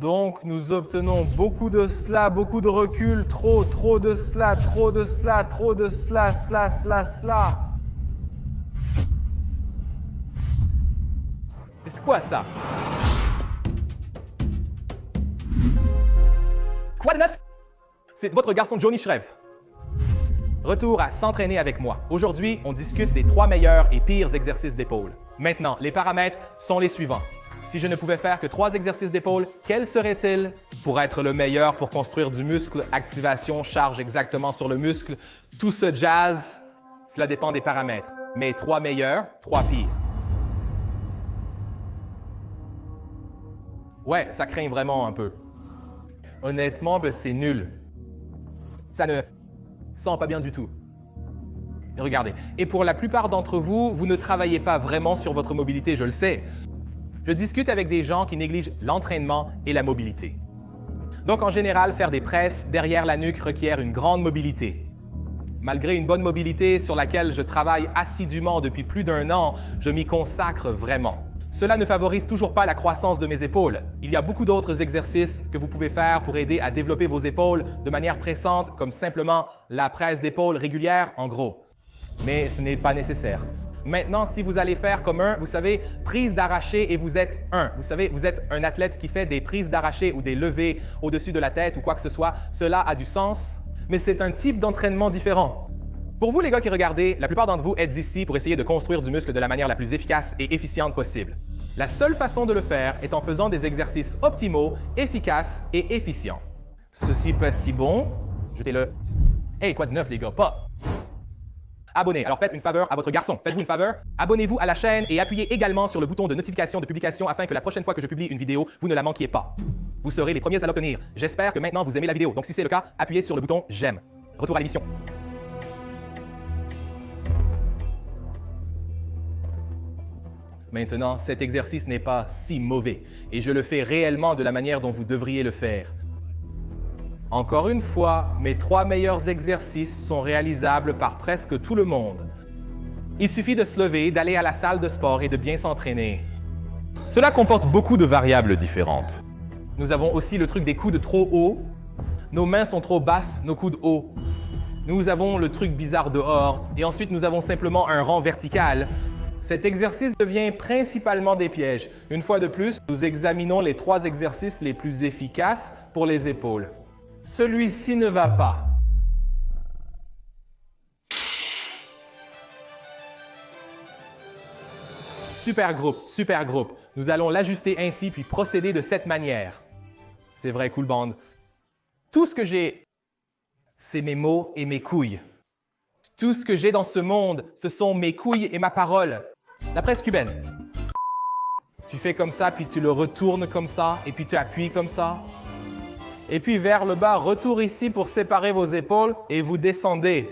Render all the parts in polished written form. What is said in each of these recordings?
Donc, nous obtenons beaucoup de cela, beaucoup de recul, trop de cela, trop de cela, trop de cela, cela. C'est quoi ça? Quoi de neuf? C'est votre garçon Johnny Shrev. Retour à s'entraîner avec moi. Aujourd'hui, on discute des 3 meilleurs et pires exercices d'épaule. Maintenant, les paramètres sont les suivants. Si je ne pouvais faire que 3 exercices d'épaule, quels seraient-ils? Pour être le meilleur pour construire du muscle, activation, charge exactement sur le muscle, tout ce jazz, cela dépend des paramètres. Mais 3 meilleurs, 3 pires. Ouais, ça craint vraiment un peu. Honnêtement, c'est nul. Ça ne sent pas bien du tout. Et regardez. Et pour la plupart d'entre vous, vous ne travaillez pas vraiment sur votre mobilité, je le sais. Je discute avec des gens qui négligent l'entraînement et la mobilité. Donc, en général, faire des presses derrière la nuque requiert une grande mobilité. Malgré une bonne mobilité sur laquelle je travaille assidûment depuis plus d'1 an, je m'y consacre vraiment. Cela ne favorise toujours pas la croissance de mes épaules. Il y a beaucoup d'autres exercices que vous pouvez faire pour aider à développer vos épaules de manière pressante, comme simplement la presse d'épaule régulière, en gros. Mais ce n'est pas nécessaire. Maintenant, si vous allez faire comme vous savez, prise d'arraché et vous êtes vous savez, vous êtes un athlète qui fait des prises d'arraché ou des levées au-dessus de la tête ou quoi que ce soit, cela a du sens, mais c'est un type d'entraînement différent. Pour vous, les gars qui regardez, la plupart d'entre vous êtes ici pour essayer de construire du muscle de la manière la plus efficace et efficiente possible. La seule façon de le faire est en faisant des exercices optimaux, efficaces et efficients. Ceci pas si bon, jetez-le. Hey, quoi de neuf, les gars? Pas! Abonnez. Alors faites une faveur à votre garçon. Faites-vous une faveur? Abonnez-vous à la chaîne et appuyez également sur le bouton de notification de publication afin que la prochaine fois que je publie une vidéo, vous ne la manquiez pas. Vous serez les premiers à l'obtenir. J'espère que maintenant vous aimez la vidéo. Donc si c'est le cas, appuyez sur le bouton j'aime. Retour à l'émission. Maintenant, cet exercice n'est pas si mauvais et je le fais réellement de la manière dont vous devriez le faire. Encore une fois, mes 3 meilleurs exercices sont réalisables par presque tout le monde. Il suffit de se lever, d'aller à la salle de sport et de bien s'entraîner. Cela comporte beaucoup de variables différentes. Nous avons aussi le truc des coudes trop hauts. Nos mains sont trop basses, nos coudes hauts. Nous avons le truc bizarre dehors et ensuite nous avons simplement un rang vertical. Cet exercice devient principalement des pièges. Une fois de plus, nous examinons les 3 exercices les plus efficaces pour les épaules. Celui-ci ne va pas. Super groupe. Nous allons l'ajuster ainsi puis procéder de cette manière. C'est vrai, cool band. Tout ce que j'ai, c'est mes mots et mes couilles. Tout ce que j'ai dans ce monde, ce sont mes couilles et ma parole. La presse cubaine. Tu fais comme ça, puis tu le retournes comme ça, et puis tu appuies comme ça. Et puis vers le bas, retour ici pour séparer vos épaules, et vous descendez.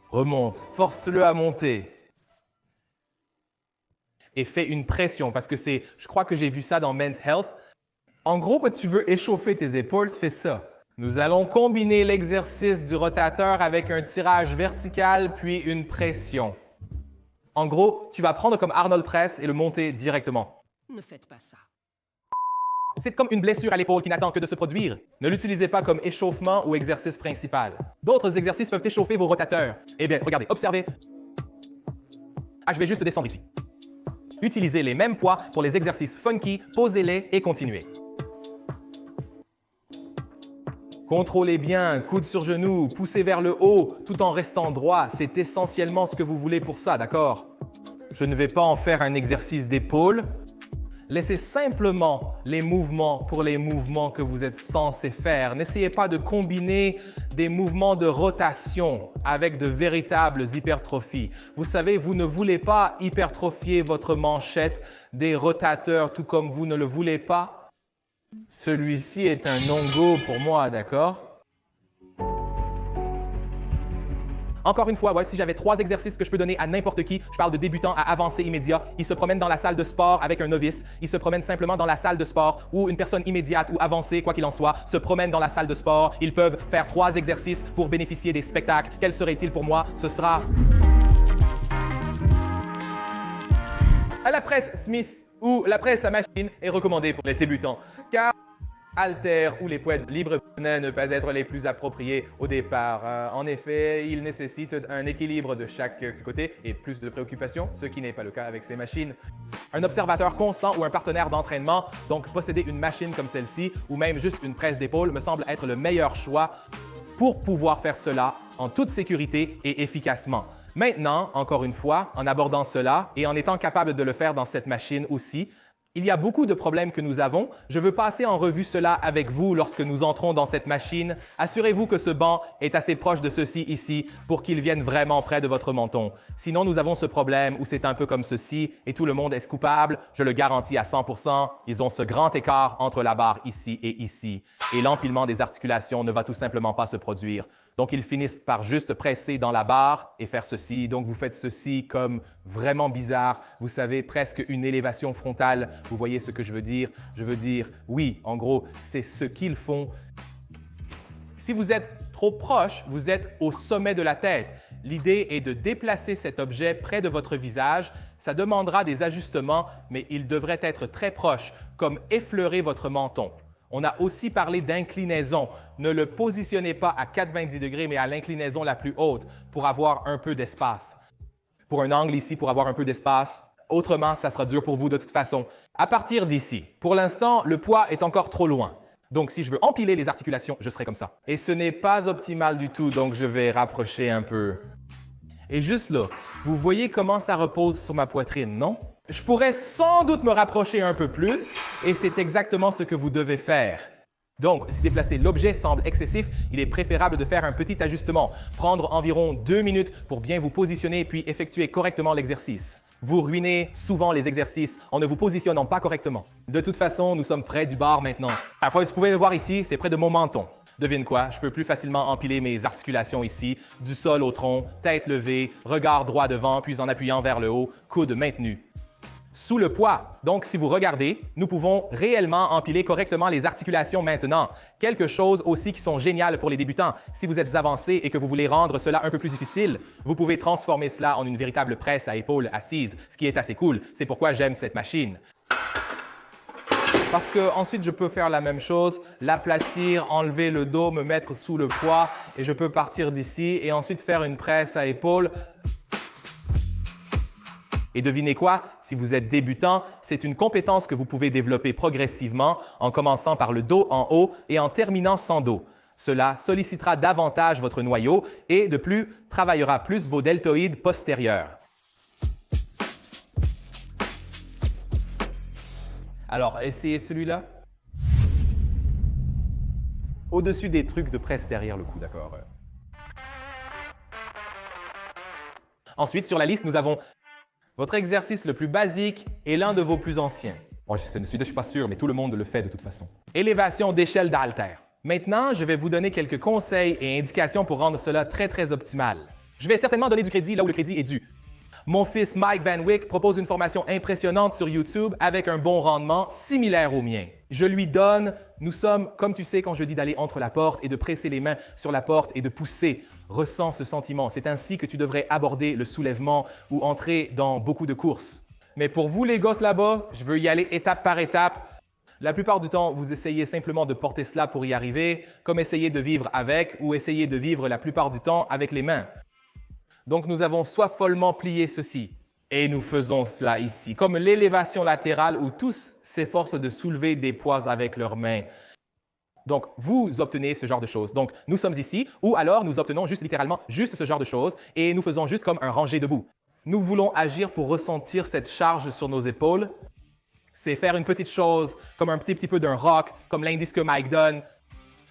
Remonte, force-le à monter. Et fais une pression, parce que je crois que j'ai vu ça dans Men's Health. En gros, quand tu veux échauffer tes épaules, fais ça. Nous allons combiner l'exercice du rotateur avec un tirage vertical puis une pression. En gros, tu vas prendre comme Arnold Press et le monter directement. Ne faites pas ça. C'est comme une blessure à l'épaule qui n'attend que de se produire. Ne l'utilisez pas comme échauffement ou exercice principal. D'autres exercices peuvent échauffer vos rotateurs. Eh bien, regardez, observez. Je vais juste descendre ici. Utilisez les mêmes poids pour les exercices funky, posez-les et continuez. Contrôlez bien, coude sur genou, poussez vers le haut, tout en restant droit. C'est essentiellement ce que vous voulez pour ça, d'accord? Je ne vais pas en faire un exercice d'épaule. Laissez simplement les mouvements pour les mouvements que vous êtes censés faire. N'essayez pas de combiner des mouvements de rotation avec de véritables hypertrophies. Vous savez, vous ne voulez pas hypertrophier votre manchette des rotateurs tout comme vous ne le voulez pas. Celui-ci est un no-go pour moi, d'accord? Encore une fois, si j'avais 3 exercices que je peux donner à n'importe qui, je parle de débutant à avancé immédiat. Il se promène dans la salle de sport avec un novice. Il se promène simplement dans la salle de sport ou une personne immédiate ou avancée, quoi qu'il en soit, se promène dans la salle de sport. Ils peuvent faire 3 exercices pour bénéficier des spectacles. Quel serait-il pour moi? Ce sera à la presse Smith ou la presse à machine est recommandée pour les débutants. Car haltères ou les poids libres ne peuvent être les plus appropriés au départ. En effet, ils nécessitent un équilibre de chaque côté et plus de préoccupations, ce qui n'est pas le cas avec ces machines. Un observateur constant ou un partenaire d'entraînement, donc posséder une machine comme celle-ci ou même juste une presse d'épaule me semble être le meilleur choix pour pouvoir faire cela en toute sécurité et efficacement. Maintenant, encore une fois, en abordant cela et en étant capable de le faire dans cette machine aussi, il y a beaucoup de problèmes que nous avons. Je veux passer en revue cela avec vous lorsque nous entrons dans cette machine. Assurez-vous que ce banc est assez proche de ceci ici pour qu'il vienne vraiment près de votre menton. Sinon, nous avons ce problème où c'est un peu comme ceci et tout le monde est coupable. Je le garantis à 100%. Ils ont ce grand écart entre la barre ici et ici. Et l'empilement des articulations ne va tout simplement pas se produire. Donc, ils finissent par juste presser dans la barre et faire ceci. Donc, vous faites ceci comme vraiment bizarre. Vous savez, presque une élévation frontale. Vous voyez ce que je veux dire? Je veux dire, oui, en gros, c'est ce qu'ils font. Si vous êtes trop proche, vous êtes au sommet de la tête. L'idée est de déplacer cet objet près de votre visage. Ça demandera des ajustements, mais il devrait être très proche, comme effleurer votre menton. On a aussi parlé d'inclinaison. Ne le positionnez pas à 90 degrés, mais à l'inclinaison la plus haute pour avoir un peu d'espace. Pour un angle ici, pour avoir un peu d'espace. Autrement, ça sera dur pour vous de toute façon. À partir d'ici, pour l'instant, le poids est encore trop loin. Donc, si je veux empiler les articulations, je serai comme ça. Et ce n'est pas optimal du tout, donc je vais rapprocher un peu. Et juste là, vous voyez comment ça repose sur ma poitrine, non? Je pourrais sans doute me rapprocher un peu plus et c'est exactement ce que vous devez faire. Donc, si déplacer l'objet semble excessif, il est préférable de faire un petit ajustement. Prendre environ 2 minutes pour bien vous positionner puis effectuer correctement l'exercice. Vous ruinez souvent les exercices en ne vous positionnant pas correctement. De toute façon, nous sommes près du bar maintenant. Après, vous pouvez le voir ici, c'est près de mon menton. Devine quoi, je peux plus facilement empiler mes articulations ici, du sol au tronc, tête levée, regard droit devant, puis en appuyant vers le haut, coude maintenu. Sous le poids. Donc, si vous regardez, nous pouvons réellement empiler correctement les articulations maintenant. Quelque chose aussi qui sont géniales pour les débutants. Si vous êtes avancé et que vous voulez rendre cela un peu plus difficile, vous pouvez transformer cela en une véritable presse à épaules assise, ce qui est assez cool. C'est pourquoi j'aime cette machine. Parce que ensuite je peux faire la même chose, l'aplatir, enlever le dos, me mettre sous le poids et je peux partir d'ici et ensuite faire une presse à épaules. Et devinez quoi? Si vous êtes débutant, c'est une compétence que vous pouvez développer progressivement en commençant par le dos en haut et en terminant sans dos. Cela sollicitera davantage votre noyau et de plus, travaillera plus vos deltoïdes postérieurs. Alors, essayez celui-là. Au-dessus des trucs de presse derrière le cou, d'accord? Ensuite, sur la liste, nous avons votre exercice le plus basique et l'un de vos plus anciens. Bon, je ne suis pas sûr, mais tout le monde le fait de toute façon. Élévation d'échelle d'haltère. Maintenant, je vais vous donner quelques conseils et indications pour rendre cela très, très optimal. Je vais certainement donner du crédit là où le crédit est dû. Mon fils Mike Van Wyck propose une formation impressionnante sur YouTube avec un bon rendement similaire au mien. Je lui donne, nous sommes, comme tu sais, quand je dis d'aller entre la porte et de presser les mains sur la porte et de pousser. Ressens ce sentiment. C'est ainsi que tu devrais aborder le soulèvement ou entrer dans beaucoup de courses. Mais pour vous, les gosses là-bas, je veux y aller étape par étape. La plupart du temps, vous essayez simplement de porter cela pour y arriver, comme essayer de vivre avec ou essayer de vivre la plupart du temps avec les mains. Donc, nous avons soit follement plié ceci, et nous faisons cela ici, comme l'élévation latérale où tous s'efforcent de soulever des poids avec leurs mains. Donc, vous obtenez ce genre de choses. Donc, nous sommes ici, ou alors nous obtenons juste littéralement juste ce genre de choses, et nous faisons juste comme un rangé debout. Nous voulons agir pour ressentir cette charge sur nos épaules. C'est faire une petite chose, comme un petit peu d'un rock, comme l'indice que Mike donne,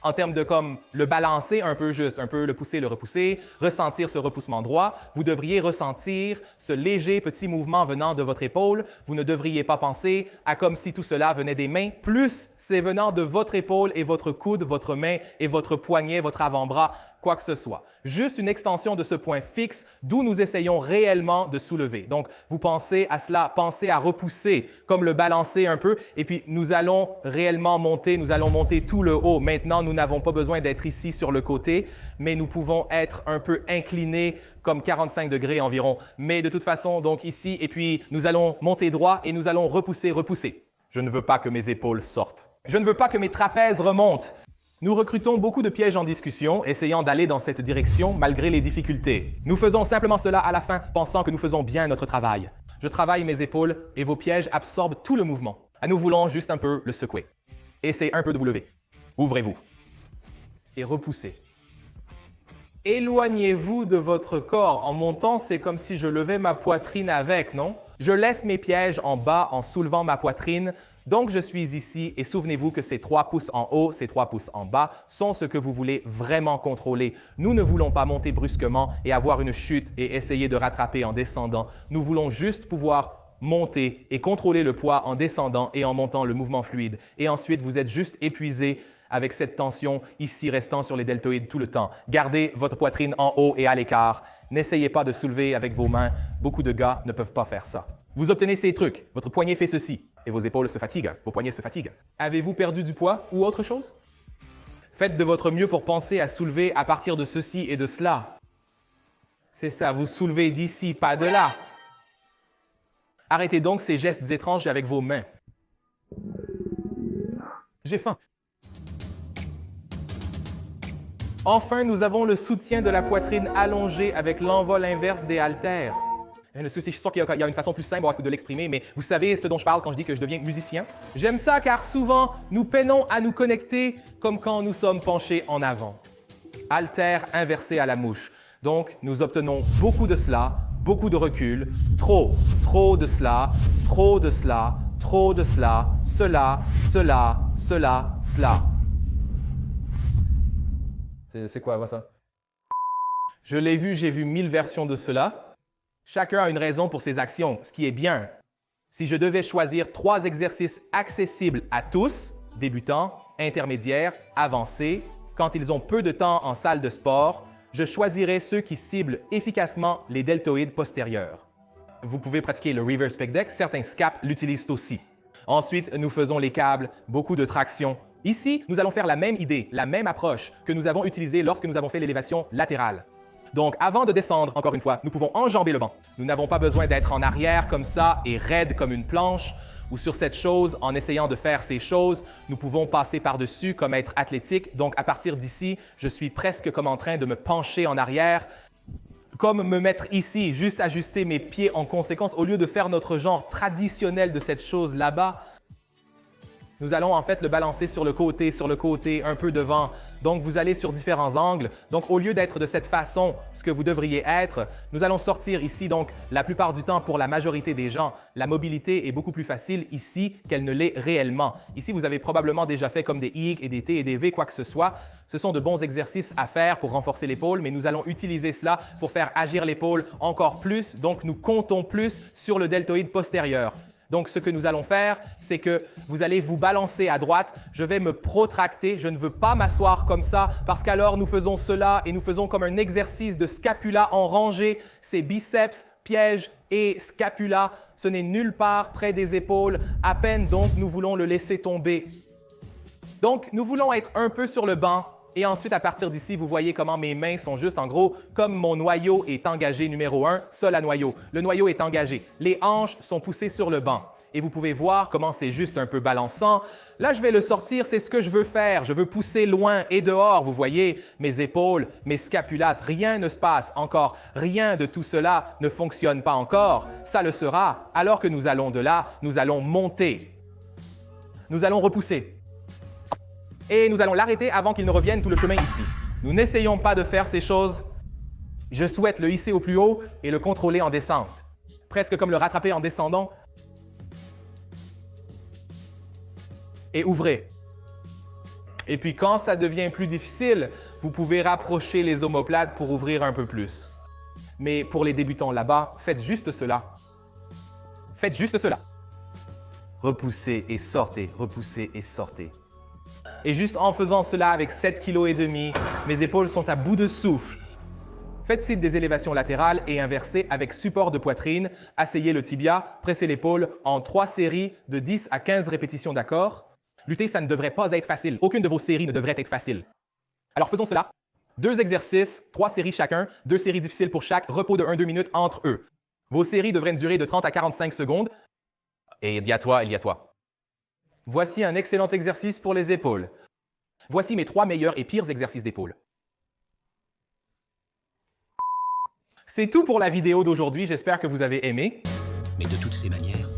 en termes de comme le balancer un peu juste, un peu le pousser, le repousser, ressentir ce repoussement droit. Vous devriez ressentir ce léger petit mouvement venant de votre épaule. Vous ne devriez pas penser à comme si tout cela venait des mains, plus c'est venant de votre épaule et votre coude, votre main et votre poignet, votre avant-bras, quoi que ce soit. Juste une extension de ce point fixe d'où nous essayons réellement de soulever. Donc, vous pensez à cela, pensez à repousser, comme le balancer un peu, et puis nous allons réellement monter, nous allons monter tout le haut. Maintenant, nous n'avons pas besoin d'être ici sur le côté, mais nous pouvons être un peu inclinés, comme 45 degrés environ. Mais de toute façon, donc ici, et puis nous allons monter droit et nous allons repousser, repousser. Je ne veux pas que mes épaules sortent. Je ne veux pas que mes trapèzes remontent. Nous recrutons beaucoup de pièges en discussion, essayant d'aller dans cette direction malgré les difficultés. Nous faisons simplement cela à la fin, pensant que nous faisons bien notre travail. Je travaille mes épaules et vos pièges absorbent tout le mouvement. Nous voulons juste un peu le secouer. Essayez un peu de vous lever. Ouvrez-vous. Et repoussez. Éloignez-vous de votre corps. En montant, c'est comme si je levais ma poitrine avec, non? Je laisse mes pièges en bas en soulevant ma poitrine. Donc, je suis ici et souvenez-vous que ces 3 pouces en haut, ces 3 pouces en bas sont ce que vous voulez vraiment contrôler. Nous ne voulons pas monter brusquement et avoir une chute et essayer de rattraper en descendant. Nous voulons juste pouvoir monter et contrôler le poids en descendant et en montant le mouvement fluide. Et ensuite, vous êtes juste épuisé avec cette tension ici restant sur les deltoïdes tout le temps. Gardez votre poitrine en haut et à l'écart. N'essayez pas de soulever avec vos mains. Beaucoup de gars ne peuvent pas faire ça. Vous obtenez ces trucs. Votre poignet fait ceci et vos épaules se fatiguent. Vos poignets se fatiguent. Avez-vous perdu du poids ou autre chose? Faites de votre mieux pour penser à soulever à partir de ceci et de cela. C'est ça, vous soulevez d'ici, pas de là. Arrêtez donc ces gestes étranges avec vos mains. J'ai faim. Enfin, nous avons le soutien de la poitrine allongée avec l'envol inverse des haltères. Je suis sûr qu'il y a une façon plus simple de l'exprimer, mais vous savez ce dont je parle quand je dis que je deviens musicien? J'aime ça car souvent, nous peinons à nous connecter comme quand nous sommes penchés en avant. Haltères inversés à la mouche. Donc, nous obtenons beaucoup de cela, beaucoup de recul, trop de cela, trop de cela, trop de cela, cela, cela. C'est quoi ça? Je l'ai vu, j'ai vu 1000 versions de cela. Chacun a une raison pour ses actions, ce qui est bien. Si je devais choisir 3 exercices accessibles à tous, débutants, intermédiaires, avancés, quand ils ont peu de temps en salle de sport, je choisirais ceux qui ciblent efficacement les deltoïdes postérieurs. Vous pouvez pratiquer le reverse pec deck, certains SCAP l'utilisent aussi. Ensuite, nous faisons les câbles, beaucoup de traction. Ici, nous allons faire la même idée, la même approche que nous avons utilisée lorsque nous avons fait l'élévation latérale. Donc, avant de descendre, encore une fois, nous pouvons enjamber le banc. Nous n'avons pas besoin d'être en arrière comme ça et raide comme une planche ou sur cette chose. En essayant de faire ces choses, nous pouvons passer par-dessus comme être athlétique. Donc, à partir d'ici, je suis presque comme en train de me pencher en arrière, comme me mettre ici, juste ajuster mes pieds en conséquence au lieu de faire notre genre traditionnel de cette chose là-bas. Nous allons en fait le balancer sur le côté, un peu devant. Donc, vous allez sur différents angles. Donc, au lieu d'être de cette façon, ce que vous devriez être, nous allons sortir ici. Donc, la plupart du temps, pour la majorité des gens, la mobilité est beaucoup plus facile ici qu'elle ne l'est réellement. Ici, vous avez probablement déjà fait comme des I et des T et des V, quoi que ce soit. Ce sont de bons exercices à faire pour renforcer l'épaule, mais nous allons utiliser cela pour faire agir l'épaule encore plus. Donc, nous comptons plus sur le deltoïde postérieur. Donc, ce que nous allons faire, c'est que vous allez vous balancer à droite. Je vais me protracter. Je ne veux pas m'asseoir comme ça parce qu'alors nous faisons cela et nous faisons comme un exercice de scapula en rangée. C'est biceps, piège et scapula. Ce n'est nulle part près des épaules. À peine donc, nous voulons le laisser tomber. Donc, nous voulons être un peu sur le banc. Et ensuite, à partir d'ici, vous voyez comment mes mains sont juste, en gros, comme mon noyau est engagé numéro 1, sol à noyau. Le noyau est engagé. Les hanches sont poussées sur le banc. Et vous pouvez voir comment c'est juste un peu balançant. Là, je vais le sortir, c'est ce que je veux faire. Je veux pousser loin et dehors, vous voyez, mes épaules, mes scapulas, rien ne se passe encore. Rien de tout cela ne fonctionne pas encore. Ça le sera. Alors que nous allons de là, nous allons monter. Nous allons repousser. Et nous allons l'arrêter avant qu'il ne revienne tout le chemin ici. Nous n'essayons pas de faire ces choses. Je souhaite le hisser au plus haut et le contrôler en descente. Presque comme le rattraper en descendant. Et ouvrez. Et puis quand ça devient plus difficile, vous pouvez rapprocher les omoplates pour ouvrir un peu plus. Mais pour les débutants là-bas, faites juste cela. Faites juste cela. Repoussez et sortez, repoussez et sortez. Et juste en faisant cela avec 7,5 kg, mes épaules sont à bout de souffle. Faites des élévations latérales et inversées avec support de poitrine. Asseyez le tibia, pressez l'épaule en 3 séries de 10 à 15 répétitions d'accord. Lutter, ça ne devrait pas être facile. Aucune de vos séries ne devrait être facile. Alors faisons cela. 2 exercices, 3 séries chacun, 2 séries difficiles pour chaque, repos de 1-2 minutes entre eux. Vos séries devraient durer de 30 à 45 secondes. Et il y a toi. Voici un excellent exercice pour les épaules. Voici mes 3 meilleurs et pires exercices d'épaule. C'est tout pour la vidéo d'aujourd'hui, j'espère que vous avez aimé. Mais de toutes ces manières,